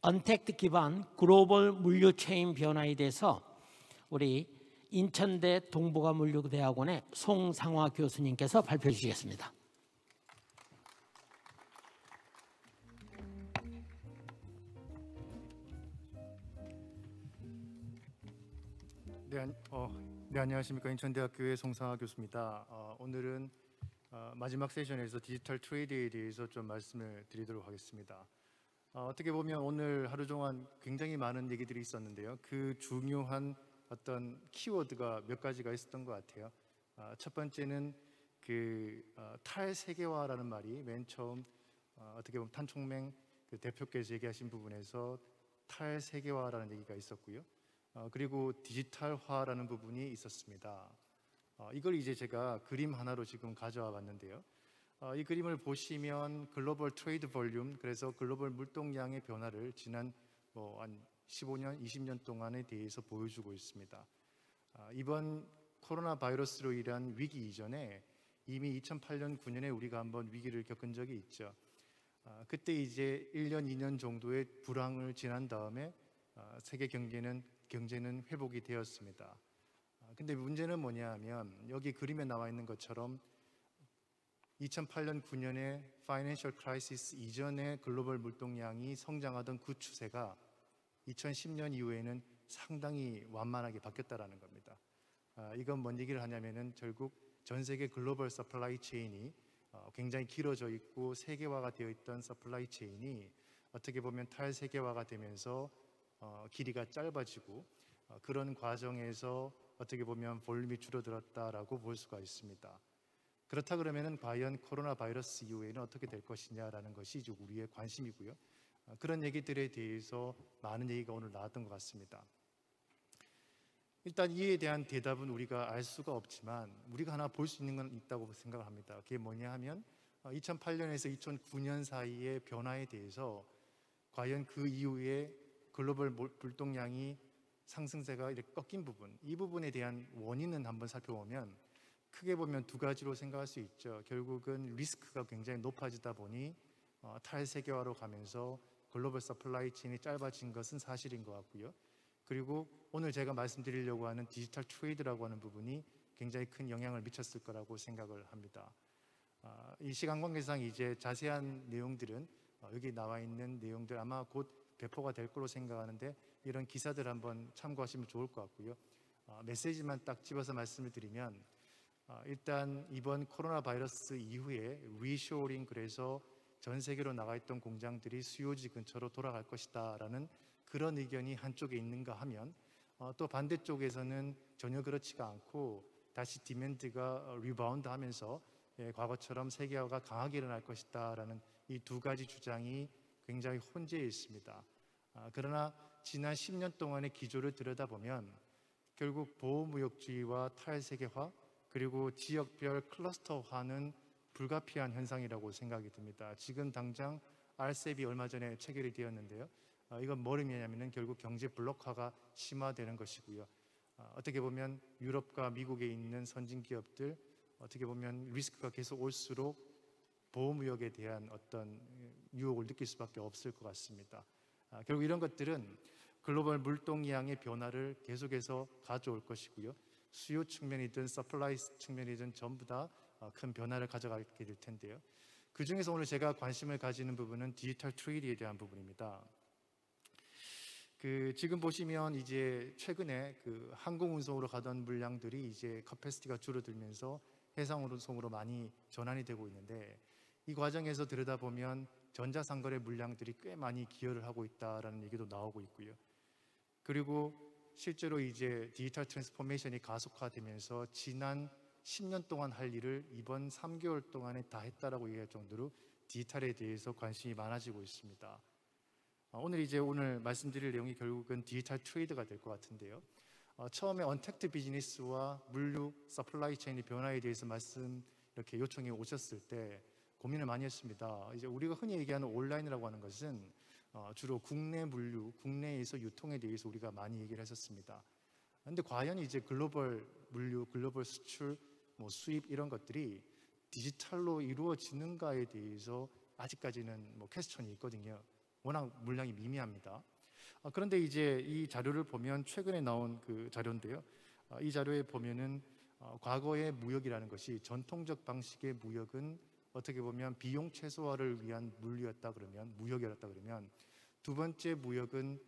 언택트 기반 글로벌 물류 체인 변화에 대해서 우리 인천대 동북아 물류대학원의 송상화 교수님께서 발표해 주시겠습니다. 네, 안녕하십니까. 인천대학교의 송상화 교수입니다. 오늘은 마지막 세션에서 디지털 트레이드에 대해서 좀 말씀을 드리도록 하겠습니다. 어떻게 보면 오늘 하루 동안 굉장히 많은 얘기들이 있었는데요. 그 중요한 어떤 키워드가 몇 가지가 있었던 것 같아요. 첫 번째는 탈세계화라는 말이 맨 처음 어떻게 보면 탄총맹 그 대표께서 얘기하신 부분에서 탈세계화라는 얘기가 있었고요. 그리고 디지털화라는 부분이 있었습니다. 이걸 이제 제가 그림 하나로 지금 가져와 봤는데요. 이 그림을 보시면 글로벌 트레이드 볼륨, 그래서 글로벌 물동량의 변화를 지난 한 15년, 20년 동안에 대해서 보여주고 있습니다. 이번 코로나 바이러스로 인한 위기 이전에 이미 2008년, 9년에 우리가 한번 위기를 겪은 적이 있죠. 그때 이제 1년, 2년 정도의 불황을 지난 다음에 세계 경제는 회복이 되었습니다. 근데 문제는 뭐냐 하면 여기 그림에 나와 있는 것처럼 2008년, 9년에 파이낸셜 크라이시스 이전에 글로벌 물동량이 성장하던 그 추세가 2010년 이후에는 상당히 완만하게 바뀌었다는 겁니다. 이건 뭔 얘기를 하냐면은 결국 전 세계 글로벌 서플라이 체인이 굉장히 길어져 있고 세계화가 되어 있던 서플라이 체인이 어떻게 보면 탈세계화가 되면서 길이가 짧아지고 그런 과정에서 어떻게 보면 볼륨이 줄어들었다라고 볼 수가 있습니다. 그렇다 그러면은 과연 코로나 바이러스 이후에는 어떻게 될 것이냐라는 것이 이제 우리의 관심이고요. 그런 얘기들에 대해서 많은 얘기가 오늘 나왔던 것 같습니다. 일단 이에 대한 대답은 우리가 알 수가 없지만 우리가 하나 볼 수 있는 건 있다고 생각을 합니다. 그게 뭐냐 하면 2008년에서 2009년 사이의 변화에 대해서 과연 그 이후에 글로벌 물동량이 상승세가 이렇게 꺾인 부분, 이 부분에 대한 원인은 한번 살펴보면 크게 보면 두 가지로 생각할 수 있죠. 결국은 리스크가 굉장히 높아지다 보니 탈세계화로 가면서 글로벌 서플라이 체인이 짧아진 것은 사실인 것 같고요. 그리고 오늘 제가 말씀드리려고 하는 디지털 트레이드라고 하는 부분이 굉장히 큰 영향을 미쳤을 거라고 생각을 합니다. 이 시간 관계상 이제 자세한 내용들은 여기 나와 있는 내용들 아마 곧 배포가 될 거로 생각하는데 이런 기사들 한번 참고하시면 좋을 것 같고요. 메시지만 딱 집어서 말씀을 드리면 일단 이번 코로나 바이러스 이후에 리쇼어링, 그래서 전 세계로 나가 있던 공장들이 수요지 근처로 돌아갈 것이다 라는 그런 의견이 한쪽에 있는가 하면 또 반대쪽에서는 전혀 그렇지가 않고 다시 디맨드가 리바운드 하면서 과거처럼 세계화가 강하게 일어날 것이다 라는 이 두 가지 주장이 굉장히 혼재해 있습니다. 그러나 지난 10년 동안의 기조를 들여다보면 결국 보호무역주의와 탈세계화, 그리고 지역별 클러스터화는 불가피한 현상이라고 생각이 듭니다. 지금 당장 RCEP이 얼마 전에 체결이 되었는데요. 이건 뭘 의미하냐면 결국 경제 블록화가 심화되는 것이고요. 어떻게 보면 유럽과 미국에 있는 선진 기업들, 어떻게 보면 리스크가 계속 올수록 보호무역에 대한 어떤 유혹을 느낄 수밖에 없을 것 같습니다. 결국 이런 것들은 글로벌 물동량의 변화를 계속해서 가져올 것이고요. 수요 측면이든 서플라이 측면이든 전부 다 큰 변화를 가져가게 될 텐데요. 그 중에서 오늘 제가 관심을 가지는 부분은 디지털 트레이드에 대한 부분입니다. 지금 보시면 이제 최근에 항공 운송으로 가던 물량들이 이제 커패시티가 줄어들면서 해상 운송으로 많이 전환이 되고 있는데 이 과정에서 들여다보면 전자상거래 물량들이 꽤 많이 기여를 하고 있다라는 얘기도 나오고 있고요. 그리고 실제로 이제 디지털 트랜스포메이션이 가속화되면서 지난 10년 동안 할 일을 이번 3개월 동안에 다 했다라고 얘기할 정도로 디지털에 대해서 관심이 많아지고 있습니다. 오늘 말씀드릴 내용이 결국은 디지털 트레이드가 될 것 같은데요. 처음에 언택트 비즈니스와 물류 서플라이 체인의 변화에 대해서 이렇게 요청이 오셨을 때 고민을 많이 했습니다. 이제 우리가 흔히 얘기하는 온라인이라고 하는 것은 주로 국내 물류, 국내에서 유통에 대해서 우리가 많이 얘기를 했었습니다. 그런데 과연 이제 글로벌 물류, 글로벌 수출, 수입 이런 것들이 디지털로 이루어지는가에 대해서 아직까지는 퀘스천이 있거든요. 워낙 물량이 미미합니다. 그런데 이제 이 자료를 보면 최근에 나온 그 자료인데요. 이 자료에 보면은 과거의 무역이라는 것이 전통적 방식의 무역은 어떻게 보면 비용 최소화를 위한 무역이었다 그러면 두 번째 무역은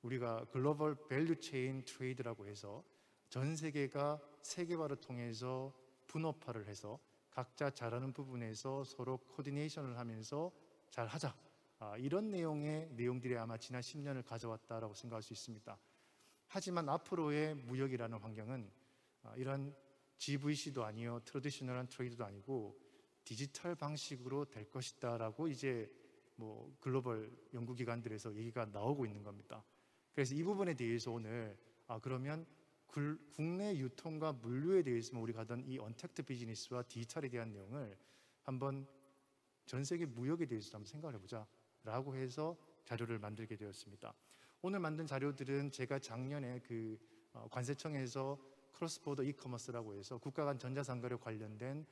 우리가 글로벌 밸류 체인 트레이드라고 해서 전 세계가 세계화를 통해서 분업화를 해서 각자 잘하는 부분에서 서로 코디네이션을 하면서 잘하자. 이런 내용들이 아마 지난 10년을 가져왔다라고 생각할 수 있습니다. 하지만 앞으로의 무역이라는 환경은 이런 GVC도 아니요, 트래디셔널한 트레이드도 아니고 디지털 방식으로 될 것이다라고 이제 뭐 글로벌 연구기관들에서 얘기가 나오고 있는 겁니다. 그래서 이 부분에 대해서 오늘 그러면 국내 유통과 물류에 대해서 우리가 하던 이 언택트 비즈니스와 디지털에 대한 내용을 한번 전 세계 무역에 대해서 한번 생각을 해보자 라고 해서 자료를 만들게 되었습니다. 오늘 만든 자료들은 제가 작년에 그 관세청에서 크로스보더 이커머스라고 해서 국가 간 전자상거래 관련된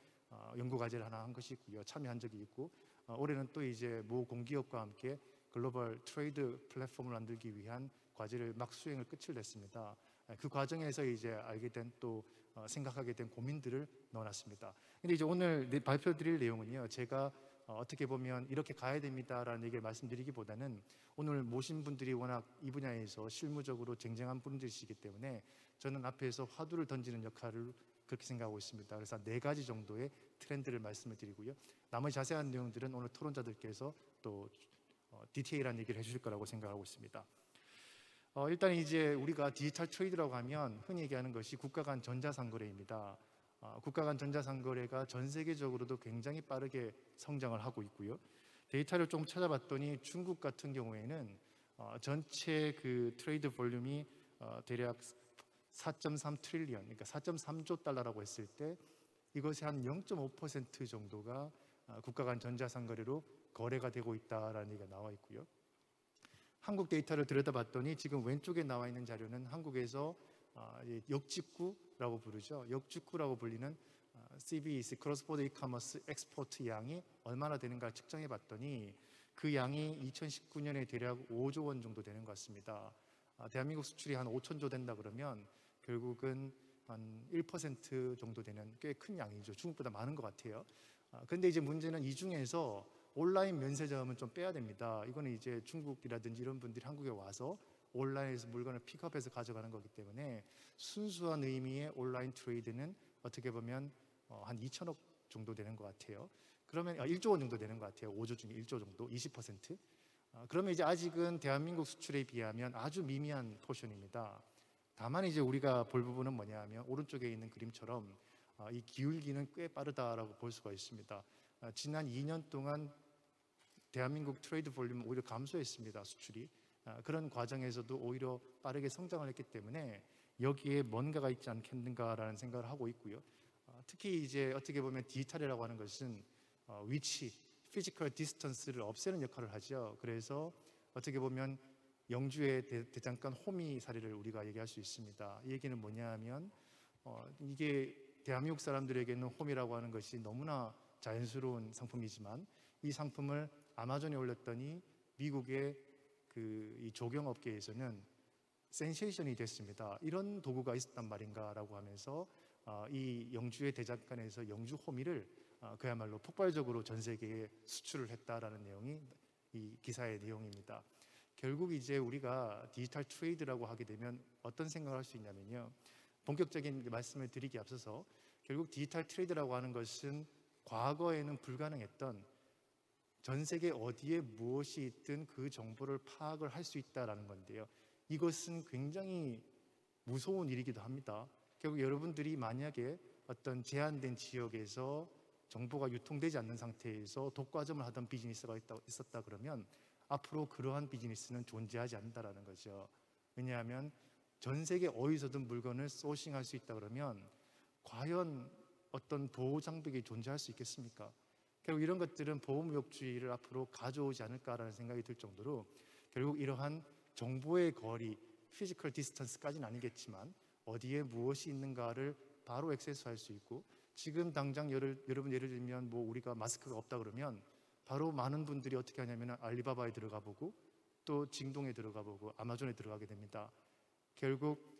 연구과제를 하나 한 것이 있고요. 참여한 적이 있고 올해는 또 이제 모 공기업과 함께 글로벌 트레이드 플랫폼을 만들기 위한 과제를 막 수행을 끝을 냈습니다. 그 과정에서 이제 알게 된 또 생각하게 된 고민들을 넣어놨습니다. 근데 이제 오늘 발표드릴 내용은요, 제가 어떻게 보면 이렇게 가야 됩니다라는 얘기를 말씀드리기보다는 오늘 모신 분들이 워낙 이 분야에서 실무적으로 쟁쟁한 분들이시기 때문에 저는 앞에서 화두를 던지는 역할을 그렇게 생각하고 있습니다. 그래서 4가지 정도의 트렌드를 말씀을 드리고요. 나머지 자세한 내용들은 오늘 토론자들께서 또 디테일한 얘기를 해주실 거라고 생각하고 있습니다. 일단 이제 우리가 디지털 트레이드라고 하면 흔히 얘기하는 것이 국가 간 전자상거래입니다. 국가 간 전자상거래가 전 세계적으로도 굉장히 빠르게 성장을 하고 있고요. 데이터를 좀 찾아봤더니 중국 같은 경우에는 전체 그 트레이드 볼륨이 대략 4.3 트릴리언, 그러니까 4.3조 달러라고 했을 때 이것의 한 0.5% 정도가 국가 간 전자상거래로 거래가 되고 있다라는 얘기가 나와 있고요. 한국 데이터를 들여다봤더니 지금 왼쪽에 나와 있는 자료는 한국에서 역직구라고 부르죠. 역직구라고 불리는 CBEC, 크로스보더 이커머스 엑스포트 양이 얼마나 되는가 측정해 봤더니 그 양이 2019년에 대략 5조 원 정도 되는 것 같습니다. 대한민국 수출이 한 5천조 된다 그러면 결국은 한 1% 정도 되는 꽤 큰 양이죠. 중국보다 많은 것 같아요. 그런데 이제 문제는 이 중에서 온라인 면세점은 좀 빼야 됩니다. 이거는 이제 중국이라든지 이런 분들이 한국에 와서 온라인에서 물건을 픽업해서 가져가는 거기 때문에 순수한 의미의 온라인 트레이드는 어떻게 보면 한 2천억 정도 되는 것 같아요. 그러면 1조 원 정도 되는 것 같아요. 5조 중에 1조 정도, 20%. 그러면 이제 아직은 대한민국 수출에 비하면 아주 미미한 포션입니다. 다만 이제 우리가 볼 부분은 뭐냐 하면 오른쪽에 있는 그림처럼 이 기울기는 꽤 빠르다라고 볼 수가 있습니다. 지난 2년 동안 대한민국 트레이드 볼륨은 오히려 감소했습니다. 수출이. 그런 과정에서도 오히려 빠르게 성장을 했기 때문에 여기에 뭔가가 있지 않겠는가라는 생각을 하고 있고요. 특히 이제 어떻게 보면 디지털이라고 하는 것은 위치, 피지컬 디스턴스를 없애는 역할을 하죠. 그래서 어떻게 보면 영주의 대장간 호미 사례를 우리가 얘기할 수 있습니다. 이 얘기는 뭐냐 하면 이게 대한민국 사람들에게는 홈이라고 하는 것이 너무나 자연스러운 상품이지만 이 상품을 아마존에 올렸더니 미국의 이 조경업계에서는 센세이션이 됐습니다. 이런 도구가 있었단 말인가라고 하면서 이 영주의 대장간에서 영주 호미를 그야말로 폭발적으로 전 세계에 수출을 했다라는 내용이 이 기사의 내용입니다. 결국 이제 우리가 디지털 트레이드라고 하게 되면 어떤 생각을 할 수 있냐면요. 본격적인 말씀을 드리기 앞서서 결국 디지털 트레이드라고 하는 것은 과거에는 불가능했던 전 세계 어디에 무엇이 있든 그 정보를 파악을 할 수 있다라는 건데요. 이것은 굉장히 무서운 일이기도 합니다. 결국 여러분들이 만약에 어떤 제한된 지역에서 정보가 유통되지 않는 상태에서 독과점을 하던 비즈니스가 있었다 그러면 앞으로 그러한 비즈니스는 존재하지 않는다라는 거죠. 왜냐하면 전 세계 어디서든 물건을 소싱할 수 있다 그러면 과연 어떤 보호 장벽이 존재할 수 있겠습니까? 결국 이런 것들은 보호무역주의를 앞으로 가져오지 않을까라는 생각이 들 정도로 결국 이러한 정보의 거리, 피지컬 디스턴스까지는 아니겠지만 어디에 무엇이 있는가를 바로 액세스할 수 있고 지금 당장 여러분 예를 들면 뭐 우리가 마스크가 없다 그러면 바로 많은 분들이 어떻게 하냐면 알리바바에 들어가 보고 또 징동에 들어가 보고 아마존에 들어가게 됩니다. 결국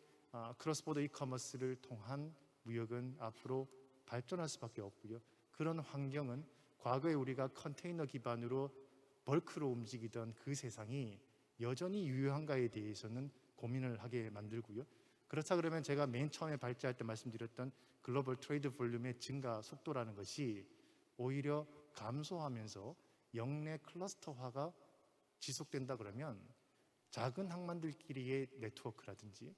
크로스보더 이커머스를 통한 무역은 앞으로 발전할 수밖에 없고요. 그런 환경은 과거에 우리가 컨테이너 기반으로 벌크로 움직이던 그 세상이 여전히 유효한가에 대해서는 고민을 하게 만들고요. 그렇다 그러면 제가 맨 처음에 발제할 때 말씀드렸던 글로벌 트레이드 볼륨의 증가 속도라는 것이 오히려 감소하면서 영내 클러스터화가 지속된다 그러면 작은 항만들끼리의 네트워크라든지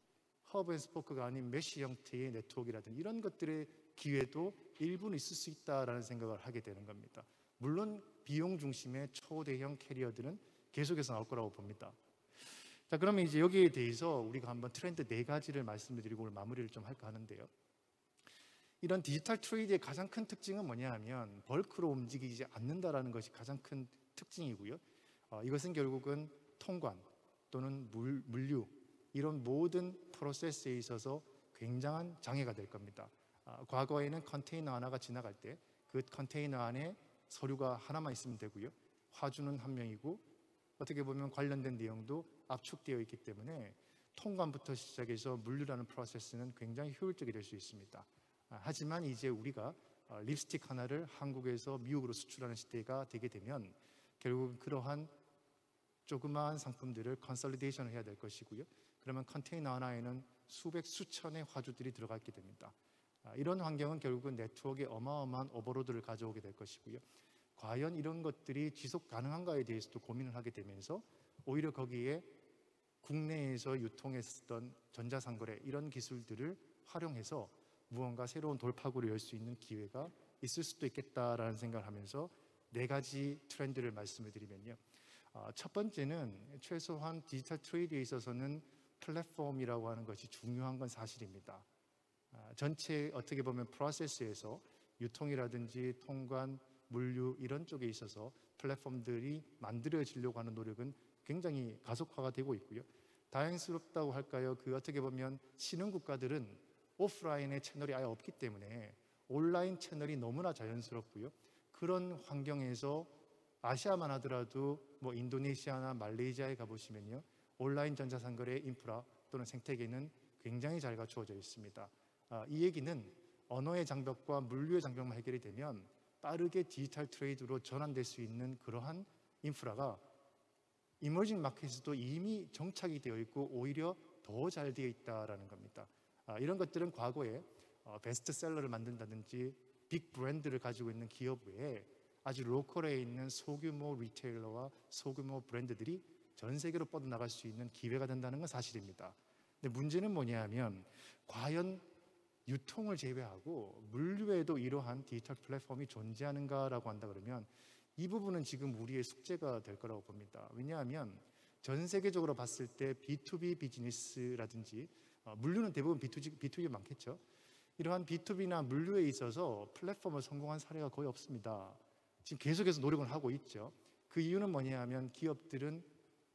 허브 앤 스포크가 아닌 메쉬 형태의 네트워크라든지 이런 것들의 기회도 일부는 있을 수 있다라는 생각을 하게 되는 겁니다. 물론 비용 중심의 초대형 캐리어들은 계속해서 나올 거라고 봅니다. 자, 그러면 이제 여기에 대해서 우리가 한번 트렌드 4가지를 말씀을 드리고 오늘 마무리를 좀 할까 하는데요. 이런 디지털 트레이드의 가장 큰 특징은 뭐냐 하면 벌크로 움직이지 않는다라는 것이 가장 큰 특징이고요. 이것은 결국은 통관 또는 물류 이런 모든 프로세스에 있어서 굉장한 장애가 될 겁니다. 과거에는 컨테이너 하나가 지나갈 때 그 컨테이너 안에 서류가 하나만 있으면 되고요. 화주는 한 명이고 어떻게 보면 관련된 내용도 압축되어 있기 때문에 통관부터 시작해서 물류라는 프로세스는 굉장히 효율적이 될 수 있습니다. 하지만 이제 우리가 립스틱 하나를 한국에서 미국으로 수출하는 시대가 되게 되면 결국 그러한 조그마한 상품들을 컨설리데이션을 해야 될 것이고요. 그러면 컨테이너 하나에는 수백 수천의 화주들이 들어가 있게 됩니다. 이런 환경은 결국은 네트워크에 어마어마한 오버로드를 가져오게 될 것이고요. 과연 이런 것들이 지속 가능한가에 대해서도 고민을 하게 되면서 오히려 거기에 국내에서 유통했었던 전자상거래 이런 기술들을 활용해서 무언가 새로운 돌파구를 열 수 있는 기회가 있을 수도 있겠다라는 생각을 하면서 4가지 트렌드를 말씀을 드리면요. 첫 번째는 최소한 디지털 트레이드에 있어서는 플랫폼이라고 하는 것이 중요한 건 사실입니다. 전체 어떻게 보면 프로세스에서 유통이라든지 통관, 물류 이런 쪽에 있어서 플랫폼들이 만들어지려고 하는 노력은 굉장히 가속화가 되고 있고요. 다행스럽다고 할까요? 그 어떻게 보면 신흥 국가들은 오프라인의 채널이 아예 없기 때문에 온라인 채널이 너무나 자연스럽고요. 그런 환경에서 아시아만 하더라도 뭐 인도네시아나 말레이시아에 가보시면요. 온라인 전자상거래 인프라 또는 생태계는 굉장히 잘 갖추어져 있습니다. 이 얘기는 언어의 장벽과 물류의 장벽만 해결이 되면 빠르게 디지털 트레이드로 전환될 수 있는 그러한 인프라가 이머징 마켓에도 이미 정착이 되어 있고 오히려 더 잘 되어 있다는 겁니다. 이런 것들은 과거에 베스트셀러를 만든다든지 빅 브랜드를 가지고 있는 기업 외에 아주 로컬에 있는 소규모 리테일러와 소규모 브랜드들이 전 세계로 뻗어나갈 수 있는 기회가 된다는 건 사실입니다. 근데 문제는 뭐냐 하면 과연 유통을 제외하고 물류에도 이러한 디지털 플랫폼이 존재하는가라고 한다 그러면 이 부분은 지금 우리의 숙제가 될 거라고 봅니다. 왜냐하면 전 세계적으로 봤을 때 B2B 비즈니스라든지 물류는 대부분 B2B 많겠죠. 이러한 B2B나 물류에 있어서 플랫폼을 성공한 사례가 거의 없습니다. 지금 계속해서 노력을 하고 있죠. 그 이유는 뭐냐 하면 기업들은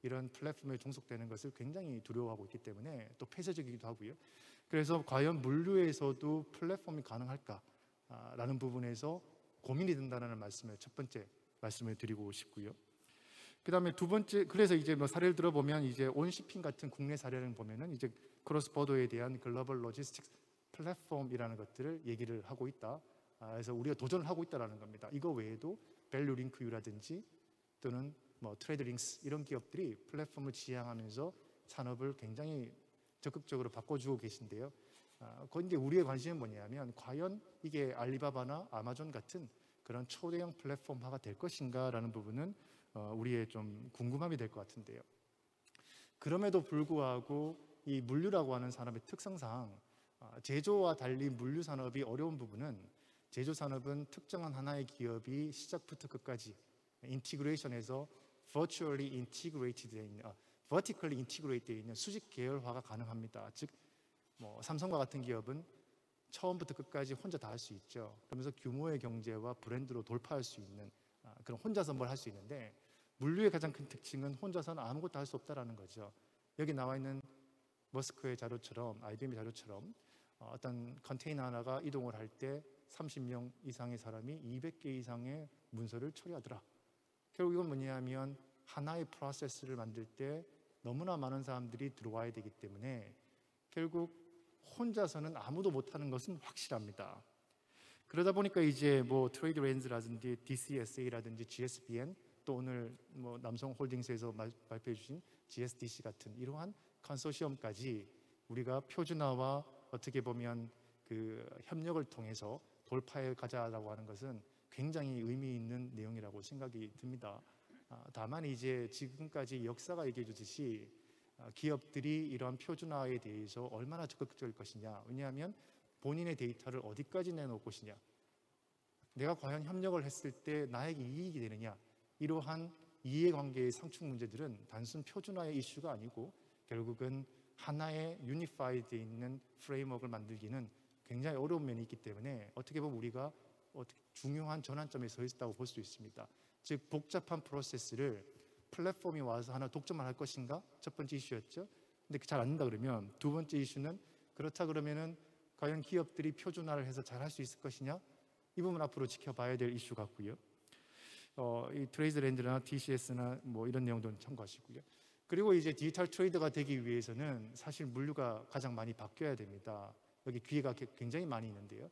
이런 플랫폼에 종속되는 것을 굉장히 두려워하고 있기 때문에 또 폐쇄적이기도 하고요. 그래서 과연 물류에서도 플랫폼이 가능할까라는 부분에서 고민이 된다는 말씀을 첫 번째 말씀을 드리고 싶고요. 그 다음에 두 번째, 그래서 이제 뭐 사례를 들어보면 이제 온시핑 같은 국내 사례를 보면은 이제 크로스보더에 대한 글로벌 로지스틱스 플랫폼이라는 것들을 얘기를 하고 있다. 그래서 우리가 도전을 하고 있다라는 겁니다. 이거 외에도 밸류링크유라든지 또는 뭐 트레이드링스 이런 기업들이 플랫폼을 지향하면서 산업을 굉장히 적극적으로 바꿔주고 계신데요. 그런데 우리의 관심은 뭐냐면 과연 이게 알리바바나 아마존 같은 그런 초대형 플랫폼화가 될 것인가라는 부분은 우리의 좀 궁금함이 될 것 같은데요. 그럼에도 불구하고 이 물류라고 하는 산업의 특성상 제조와 달리 물류 산업이 어려운 부분은 제조 산업은 특정한 하나의 기업이 시작부터 끝까지 인티그레이션에서 virtually integrated 되어 있는 vertically integrated 되어 있는 수직 계열화가 가능합니다. 즉 뭐 삼성과 같은 기업은 처음부터 끝까지 혼자 다 할 수 있죠. 그러면서 규모의 경제와 브랜드로 돌파할 수 있는 그런 혼자서 뭘 할 수 있는데 물류의 가장 큰 특징은 혼자서는 아무것도 할 수 없다라는 거죠. 여기 나와 있는 머스크의 자료처럼 IBM의 자료처럼 어떤 컨테이너 하나가 이동을 할 때 30명 이상의 사람이 200개 이상의 문서를 처리하더라. 결국 이건 뭐냐면 하나의 프로세스를 만들 때 너무나 많은 사람들이 들어와야 되기 때문에 결국 혼자서는 아무도 못하는 것은 확실합니다. 그러다 보니까 이제 뭐 트레이드 레인즈라든지 DCSA라든지 GSBN, 또 오늘 뭐 남성홀딩스에서 발표해 주신 GSDC 같은 이러한 컨소시엄까지 우리가 표준화와 어떻게 보면 그 협력을 통해서 돌파해 가자라고 하는 것은 굉장히 의미 있는 내용이라고 생각이 듭니다. 다만 이제 지금까지 역사가 얘기해 주듯이 기업들이 이러한 표준화에 대해서 얼마나 적극적일 것이냐. 왜냐하면 본인의 데이터를 어디까지 내놓을 것이냐, 내가 과연 협력을 했을 때 나에게 이익이 되느냐, 이러한 이해관계의 상충 문제들은 단순 표준화의 이슈가 아니고 결국은 하나의 유니파이드에 있는 프레임워크를 만들기는 굉장히 어려운 면이 있기 때문에 어떻게 보면 우리가 중요한 전환점에 서 있다고 볼 수 있습니다. 즉 복잡한 프로세스를 플랫폼이 와서 하나 독점을 할 것인가? 첫 번째 이슈였죠. 근데 잘 안 된다 그러면 두 번째 이슈는 그렇다 그러면은 과연 기업들이 표준화를 해서 잘 할 수 있을 것이냐? 이 부분 앞으로 지켜봐야 될 이슈 같고요. 이 트레이드랜드나 TCS나 뭐 이런 내용들은 참고하시고요. 그리고 이제 디지털 트레이더가 되기 위해서는 사실 물류가 가장 많이 바뀌어야 됩니다. 여기 기회가 굉장히 많이 있는데요.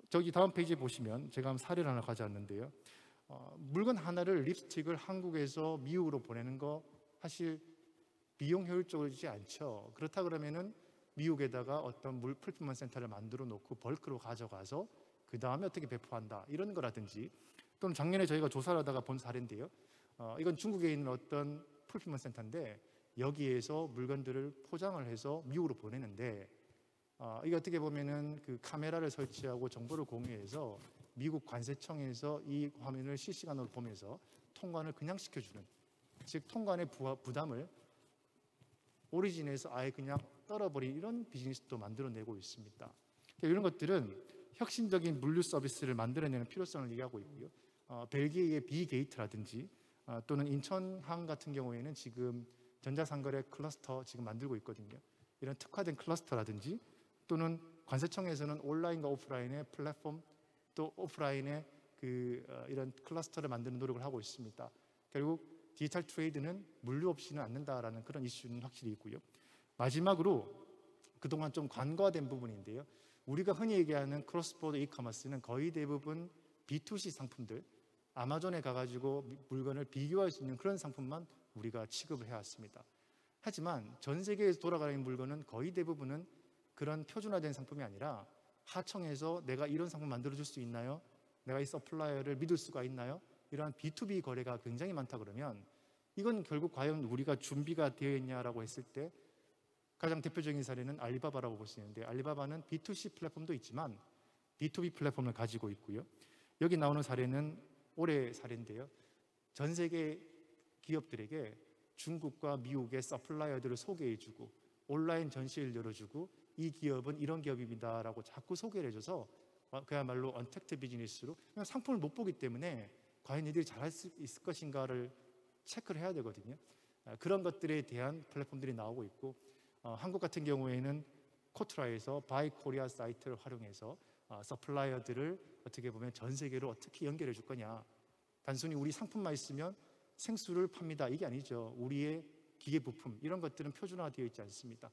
저기 다음 페이지 보시면 제가 한번 사례를 하나 가져왔는데요. 물건 하나를 립스틱을 한국에서 미국으로 보내는 거 사실 비용 효율적이지 않죠. 그렇다 그러면은 미국에다가 어떤 풀필먼트 센터를 만들어 놓고 벌크로 가져가서 그 다음에 어떻게 배포한다 이런 거라든지, 또는 작년에 저희가 조사를 하다가 본 사례인데요. 이건 중국에 있는 어떤 풀필먼트 센터인데 여기에서 물건들을 포장을 해서 미국으로 보내는데 이게 어떻게 보면은 그 카메라를 설치하고 정보를 공유해서 미국 관세청에서 이 화면을 실시간으로 보면서 통관을 그냥 시켜주는, 즉 통관의 부담을 오리진에서 아예 그냥 떨어버린 이런 비즈니스도 만들어내고 있습니다. 이런 것들은 혁신적인 물류 서비스를 만들어내는 필요성을 얘기하고 있고요. 벨기에의 비게이트라든지 또는 인천항 같은 경우에는 지금 전자상거래 클러스터 지금 만들고 있거든요. 이런 특화된 클러스터라든지, 또는 관세청에서는 온라인과 오프라인의 플랫폼, 또 오프라인의 이런 클러스터를 만드는 노력을 하고 있습니다. 결국 디지털 트레이드는 물류 없이는 않는다라는 그런 이슈는 확실히 있고요. 마지막으로 그동안 좀 간과된 부분인데요. 우리가 흔히 얘기하는 크로스보더 이커머스는 거의 대부분 B2C 상품들, 아마존에 가가지고 물건을 비교할 수 있는 그런 상품만 우리가 취급을 해왔습니다. 하지만 전 세계에서 돌아가는 물건은 거의 대부분은 그런 표준화된 상품이 아니라 하청에서 내가 이런 상품 만들어줄 수 있나요? 내가 이 서플라이어를 믿을 수가 있나요? 이러한 B2B 거래가 굉장히 많다 그러면 이건 결국 과연 우리가 준비가 되어 있냐라고 했을 때 가장 대표적인 사례는 알리바바라고 볼 수 있는데, 알리바바는 B2C 플랫폼도 있지만 B2B 플랫폼을 가지고 있고요. 여기 나오는 사례는 올해 사례인데요. 전 세계 기업들에게 중국과 미국의 서플라이어들을 소개해주고 온라인 전시를 열어주고 이 기업은 이런 기업입니다라고 자꾸 소개를 해줘서 그야말로 언택트 비즈니스로 그냥 상품을 못 보기 때문에 과연 이들이 잘할 수 있을 것인가를 체크를 해야 되거든요. 그런 것들에 대한 플랫폼들이 나오고 있고, 한국 같은 경우에는 코트라에서 바이 코리아 사이트를 활용해서 서플라이어들을 어떻게 보면 전 세계로 어떻게 연결해 줄 거냐. 단순히 우리 상품만 있으면 생수를 팝니다 이게 아니죠. 우리의 기계 부품 이런 것들은 표준화되어 있지 않습니다.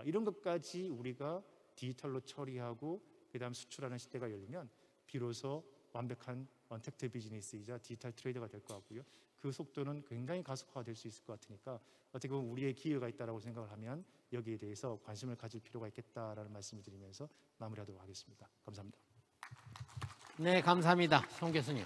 이런 것까지 우리가 디지털로 처리하고 그 다음 수출하는 시대가 열리면 비로소 완벽한 언택트 비즈니스이자 디지털 트레이더가 될 것 같고요. 그 속도는 굉장히 가속화가 될 수 있을 것 같으니까 어떻게 보면 우리의 기회가 있다고 생각을 하면 여기에 대해서 관심을 가질 필요가 있겠다라는 말씀을 드리면서 마무리하도록 하겠습니다. 감사합니다. 네, 감사합니다. 송 교수님.